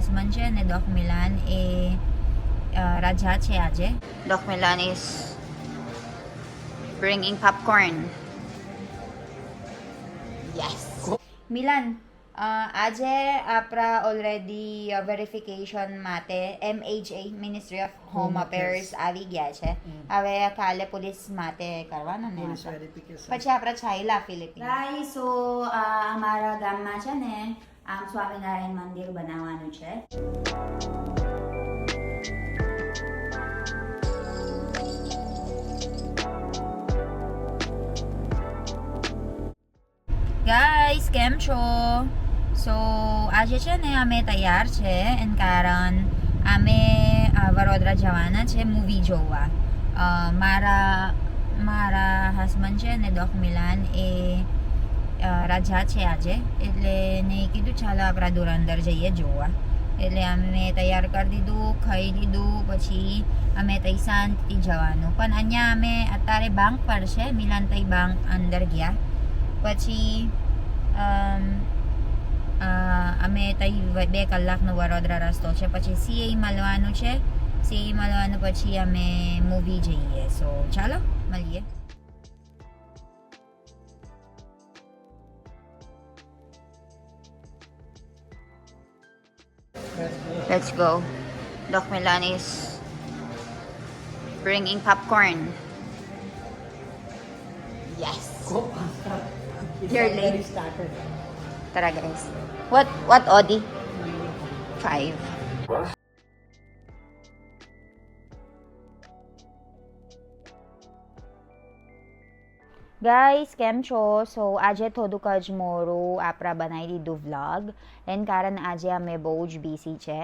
Husband છે અને ડોક Milan એ રજા છે આજે. Doc Milan is bringing popcorn. Yes. Milan, આજે આપણા ઓલરેડી વેરિફિકેશન માટે MHA Ministry of Home Affairs આવી ગયા છે. હવે કાલે પોલીસ માટે કરવાનું ને પછી આપણે છાયલા ફિલિપિન્સ. ગાઈસ, સો અમારા ગામમાં છે ને આમ સ્વામિનારાયણ મંદિર બનાવવાનું છે. ગાઈસ, કેમ છો? સો આજે છે ને અમે તૈયાર છે એન કારણ અમે વડોદરા જવાના છે મૂવી જોવા. મારા હસબન્ડ છે ને ડોક મિલાન એ રજા છે આજે, એટલે ને કીધું ચાલો આપણા ધુરંધર જઈએ જોવા. એટલે અમે તૈયાર કરી દીધું, ખાઈ લીધું, પછી અમે તઈ શાંતિથી જવાનું. પણ અહીંયા અમે અત્યારે બાંક પર છે. મિલાન તઈ બાંક અંદર ગયા પછી અમે તઈ 2 કલાકનો વડોદરા રસ્તો છે. પછી સીઆઈ મળવાનું છે. સીઆઈ મળવાનું પછી અમે મૂવી જઈએ. સો ચાલો મળીએ. Let's go. Doc Milan is bringing popcorn. Yes. You're late. Tara guys. What Audi? 5. Guys, કેમ છો? સો આજે થોડુંક જ મોરું આપણા બનાવી દીધું વ્લોગ. એન કારણ આજે અમે બહુ જ બિઝી છે.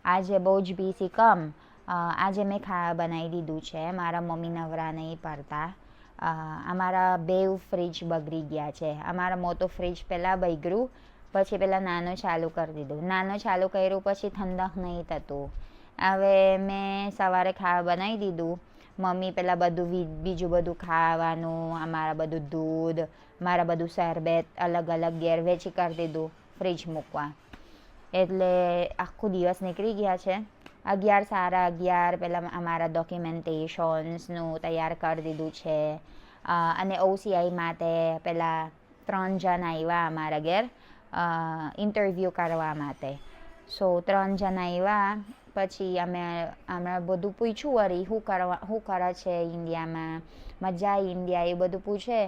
આજે બહુ જ બિઝી આજે મેં ખાવા બનાવી દીધું છે. મારા મમ્મી નવરા નહીં પડતા. અમારા 2 ફ્રીજ બગડી ગયા છે. અમારા મોટો ફ્રીજ પહેલાં બગડ્યું, પછી પહેલાં નાનો ચાલુ કરી દીધું. નાનો ચાલુ કર્યું પછી ઠંડક નહીં થતું. હવે મેં સવારે ખાવા બનાવી દીધું. મમ્મી પહેલાં બીજું બધું ખાવાનું, અમારા બધું દૂધ, મારા બધું શરબત અલગ અલગ ઘેર વેચી કરી દીધું ફ્રીજ મૂકવા. એટલે આખો દિવસ નીકળી ગયા છે. 11 સાડા 11 પહેલાં અમારા ડોક્યુમેન્ટેશન્સનું તૈયાર કરી દીધું છે. અને OCI માટે પહેલાં 3 જણ આવ્યા અમારા ઘેર ઇન્ટરવ્યૂ કરવા માટે. સો 3 જણ આવ્યા પછી અમે બધું પૂછ્યું વળી શું કરે છે ઇન્ડિયામાં, મજા આવી ઇન્ડિયા, એ બધું પૂછે.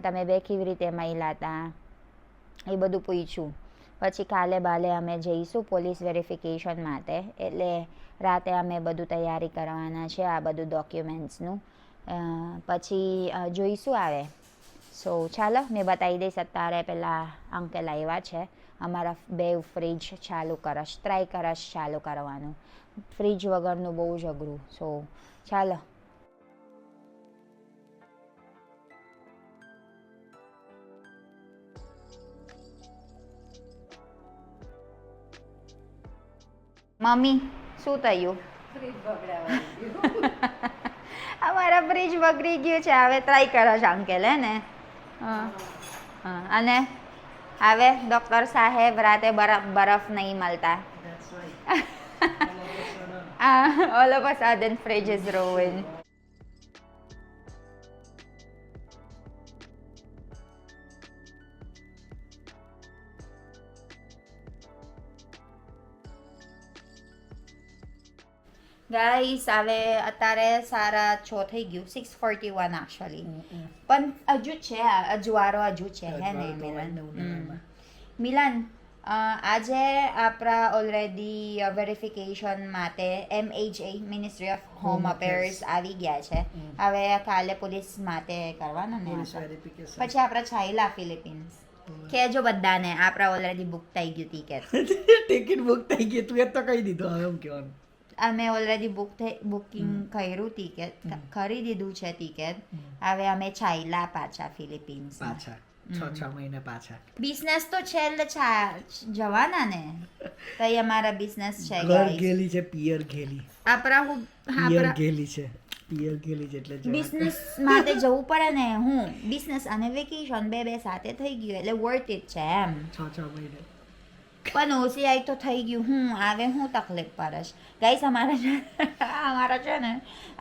તમે 2 કેવી રીતે મળ્યા હતા એ બધું પૂછ્યું. પછી કાલે અમે જઈશું પોલીસ વેરિફિકેશન માટે. એટલે રાતે અમે બધું તૈયારી કરવાના છે આ બધું ડોક્યુમેન્ટ્સનું. પછી જોઈશું આવે. સો ચાલો મેં બતાવી દઈશ. અત્યારે પહેલાં અંકલ આવ્યા છે. અમારા 2 ફ્રીજ ટ્રાય કરશ ચાલુ કરવાનું. ફ્રીજ વગરનું બહુ જ અઘરું. સો ચાલો. મમ્મી, શું થયું? અમારા ફ્રીજ બગડી ગયું છે. હવે ટ્રાય કરો છો અંકેલ, હે ને? અને હવે ડૉક્ટર સાહેબ રાતે બરફ નહીં મળતા. All of a sudden fridge is ruined. Guys, હવે અત્યારે 6:30 થઈ ગયું. 6:41 એકચ્યુઅલી. પણ હજુ છે અજવાળો હજુ છે, હે ને મિલાન? આજે આપણા ઓલરેડી વેરિફિકેશન માટે MHA Ministry of Home Affairs આવી ગયા છે. હવે કાલે પોલીસ માટે કરવાનું ને પછી આપણે છાયલા ફિલિપિન્સ. કહેજો બધાને આપણા ઓલરેડી બુક થઈ ગયું ટિકિટ. ટિકિટ બુક થઈ ગઈ, તું એ તો કહી દીધું. હવે એમ કહેવાનું અમે ઓલરેડી બુકિંગ કર્યું, ટિકિટ ખરીદી દીધું છે ટિકિટ. હવે અમે છાયલા પાછા ફિલિપિન્સ. 6 મહિને પાછા. બિઝનેસ તો છેલ્લે જવાના ને. તઈ અમારા બિઝનેસ છે. ઘર ગેલી છે, પિયર ગેલી. પિયર ગેલી છે એટલે બિઝનેસ માટે જવું પડે ને. બિઝનેસ અને વેકેશન બે સાથે થઈ ગયું એટલે વર્થ ઇટ છે એમ. 6 મહિને પણ OCI તો થઈ ગયું હું આવે હું તકલીફ પડે ગાઈસ અમારા છે ને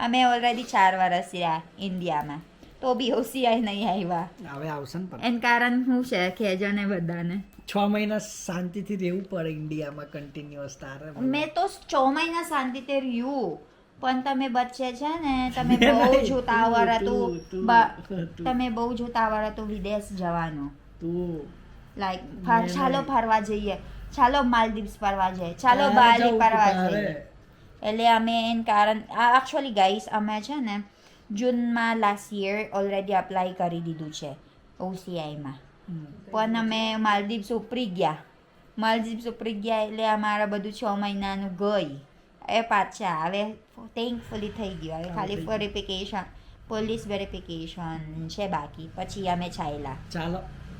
અમે ઓલરેડી 4 વર્ષ રહ્યા ઇન્ડિયામાં તો બી OCI નહીં આવ્યા હવે આવશે ને પણ એન કારણ શું છે કહેજો ને બધાને 6 મહિના શાંતિથી રહેવું પડે ઇન્ડિયામાં કન્ટિન્યુઅસ તારે મેં તો 6 મહિના શાંતિથી રહ્યું પણ તમે બચ્ચે છે ને તમે બહુ જ ઉતાવળ હતું તમે બહુ જ ઉતાવળ હતું વિદેશ જવાનું તું લાઈક ચાલો ફરવા જઈએ ચાલો માલદીવ્સ ફરવા જઈએ ચાલો બાલી ફરવા જઈએ એટલે અમે એન કારણ એકચ્યુઅલી ગાઈસ અમે છે ને જૂનમાં લાસ્ટ યર ઓલરેડી અપ્લાય કરી દીધું છે OCIમાં પણ અમે માલદીવ્સ ઉપરી ગયા એટલે અમારા બધું 6 મહિનાનું ગઈ એ પાછા હવે થેન્કફુલી થઈ ગયું હવે ખાલી વેરિફિકેશન પોલીસ વેરિફિકેશન છે બાકી પછી અમે ચાલ્યા ચાલો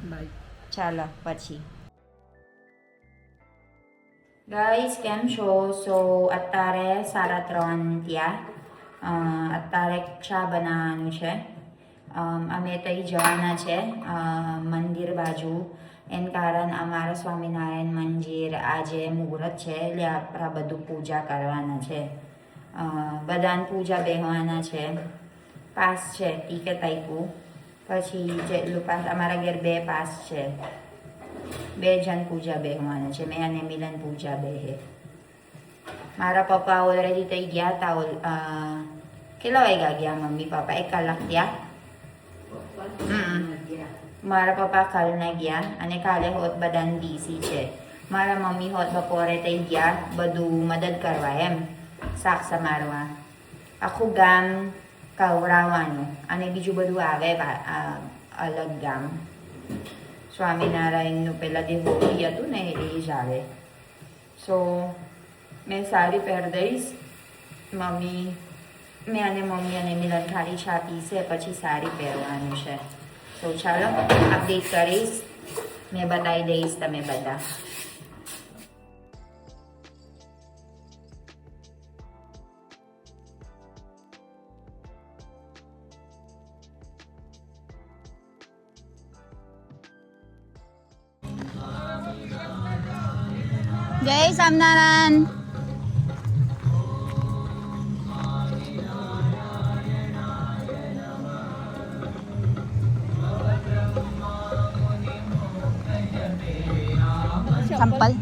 બાય ચાલો પછી ગાઈસ કેમ છો સો અત્યારે 3:30 ત્યાં અત્યારે ચા બનાવવાનું છે અમે તઈ જવાના છે મંદિર બાજુ એન કારણ અમારા સ્વામિનારાયણ મંદિર આજે મુહૂર્ત છે એટલે આપણા બધું પૂજા કરવાના છે બધાને પૂજા બેહવાના છે પાસ છે ટિકિટ આપ્યું પછી જેટલું પાસ અમારા ઘેર 2 પાસ છે 2 જણ પૂજા બેહવાના છે મેં અને મિલન પૂજા બેહે મારા પપ્પા ઓલરેડી તઈ ગયા હતા કેટલા વાગ્યા ગયા મમ્મી પપ્પા 1 કલાક ત્યાં મારા પપ્પા કાલના ગયા અને કાલે હોત બધાને બીસી છે મારા મમ્મી હોત બપોરે તઈ ગયા બધું મદદ કરવા એમ શાક સમારવા આખું ગામ કવડાવવાનું અને બીજું બધું આવે અલગ ગામ સ્વામિનારાયણનું પહેલાં જે હોળી હતું ને એ જ આવે સો મેં સાડી પહેર દઈશ મમ્મી અને મિલન ખાલી ચા પીશે પછી સાડી પહેરવાનું છે તો ચાલો અપડેટ કરીશ મેં બતાવી દઈશ તમે બધા જય સ્વામિનારાયણ સંપલ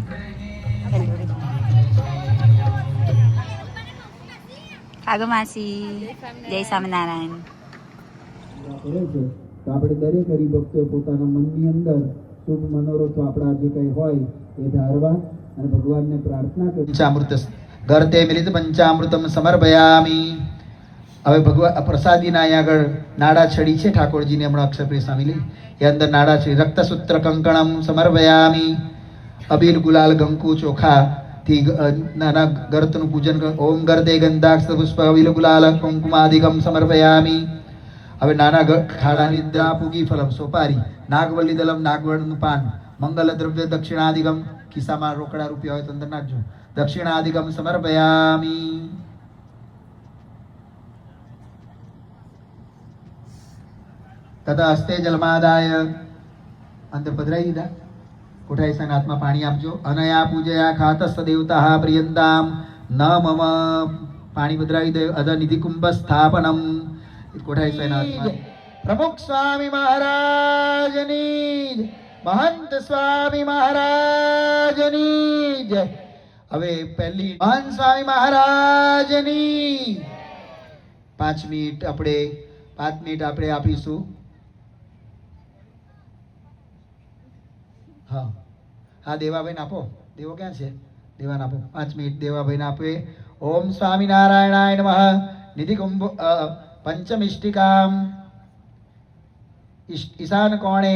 કાગો માસી જય સ્વામિનારાયણ કરે છે તો આપણે દરેક હરિભક્તોએ પોતાના મનની અંદર શુભ મનોરથો આપણા જે કંઈ હોય એ ધારવા અને ભગવાનને પ્રાર્થના કરી પંચામૃત ઘર તે મિલિત પંચામૃતમ સમર્પયામી હવે ભગવાન પ્રસાદીના અહીંયા આગળ નાડા છડી છે ઠાકોરજીને હમણાં અક્ષરપ્રિય સ્વામી લઈ એ અંદર નાડા છડી રક્તસૂત્ર કંકણમ સમર્પયામી અબીલ ગુલાલ કંકુ ચોખા થી નાના ગર્તનું પૂજન ઓમ ગર્તે ગંધાક્ષ પુષ્પ અબીલ ગુલાલ કુંકુમાદિકમ સમર્પયામી હવે નાના ખાડાની દ્રાપુગી ફલમ સોપારી નાગવલ્લી દલમ નાગવળનું પાન મંગલ દ્રવ્ય દક્ષિણાદિગમ ખિસ્સામાં રોકડા રૂપિયા હોય તો અંદર નાખજો દક્ષિણાદિગમ સમર્પયામી તથા હસ્તે જલમાદાય અંદર પધરાઈ દીધા કોઠાઈ સાના હાથમાં પાણી આપજો અનયા પૂજયા ખાતસ્થ દેવતા પ્રિયંતામ ન મમ પાણી પધરાવી દે અધ નિધિ કુંભ સ્થાપનમ કોઠાઈ સાના હાથમાં પ્રમુખ સ્વામી મહારાજની મહંત સ્વામી મહારાજની જય હવે પહેલી મહંત સ્વામી મહારાજની 5 મિનિટ આપણે આપીશું હા હા દેવાભાઈને આપો દેવો ક્યાં છે દેવાને આપો 5 મિનિટ દેવાભાઈને આપે ઓમ સ્વામિનારાયણાય નમઃ નિધિ કુંભ પંચમિષ્ટિકામ ઈશાન કોણે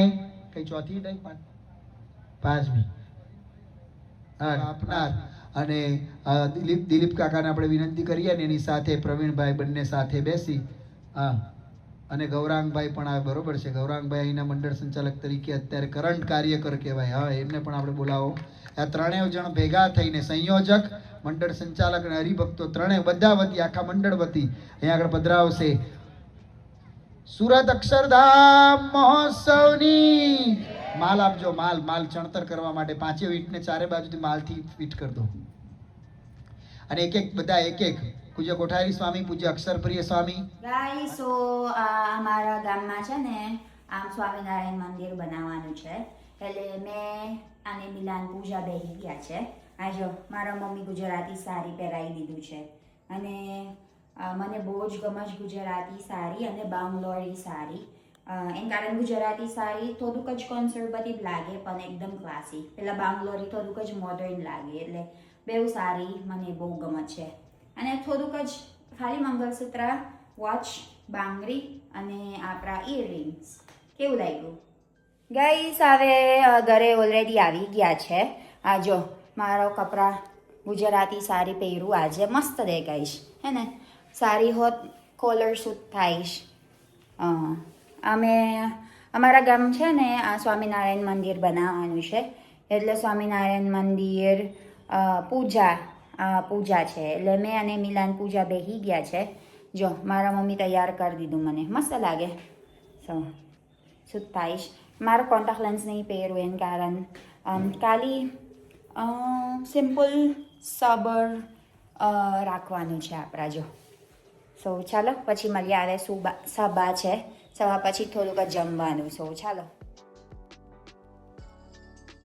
કઈ ચોથી નહીં 5મી આપનાર અને દિલીપ કાકાને આપણે વિનંતી કરીએ ને એની સાથે પ્રવીણભાઈ બંને સાથે બેસી હા અને ગૌરાંગભાઈ પણ આવે બરોબર છે ગૌરાંગભાઈ અહીંના મંડળ સંચાલક તરીકે અત્યારે કરંટ કાર્યકર કહેવાય હા એમને પણ આપણે બોલાવો આ 3 જણ ભેગા થઈને સંયોજક મંડળ સંચાલક અને હરિભક્તો 3 બધા વતી આખા મંડળ વતી અહીંયા આગળ પધરાવશે સુરત અક્ષરધામ મહોત્સવની માલ આપજો, માલ માલ ચણતર કરવા માટે 5 ઈંટને ચારે બાજુથી માલથી ફિટ કરી દો. અને એક એક બધા એક એક પૂજ્ય કોઠારી સ્વામી, પૂજ્ય અક્ષરપ્રિય સ્વામી. ગાઈસ સો અમારા ગામમાં છે ને આમ સ્વામિનારાયણ મંદિર બનાવવાનું છે, એટલે મેં અને મિલાન પૂજા બેસી ગયા છે. આ જો મારા મમ્મી ગુજરાતી સાડી પહેરાવી દીધું છે, અને મને બહુ જ ગમે છે ગુજરાતી સાડી અને બાંગ્લોરી સાડી. એન કારણ ગુજરાતી સાડી થોડુંક જ કન્સર્વેટિવ લાગે પણ એકદમ ક્લાસી, પેલા બાંગ્લોરી થોડુંક જ મોડર્ન લાગે, એટલે બેઉ સાડી મને બહુ ગમે છે. અને થોડુંક જ ખાલી મંગળસૂત્ર, વોચ, બાંગડી અને આપણા ઇયરિંગ્સ. કેવું લાગ્યું ગાઈસ? હવે ઘરે ઓલરેડી આવી ગયા છે. આ જો મારો કપડાં ગુજરાતી સાડી પહેરું આજે મસ્ત દેખાઈશ, હે ને? સાડી હોત કોલર સૂટ થાઈશ. અમે અમારા ગામ છે ને આ સ્વામિનારાયણ મંદિર બનાવવાનું છે, એટલે સ્વામિનારાયણ મંદિર પૂજા છે, એટલે મેં અને મિલાન પૂજા બેસી ગયા છે. જો મારા મમ્મી તૈયાર કરી દીધું, મને મસ્ત લાગે. શું થાઈશ? મારો કોન્ટેક્ટ લેન્સ નહીં પહેરું એન કારણ ખાલી સિમ્પલ સબર રાખવાનું છે આપણા. જો ચાલો પછી મળીએ. આવે સભા છે, સભા પછી થોડુંક જમવાનું. ચાલો.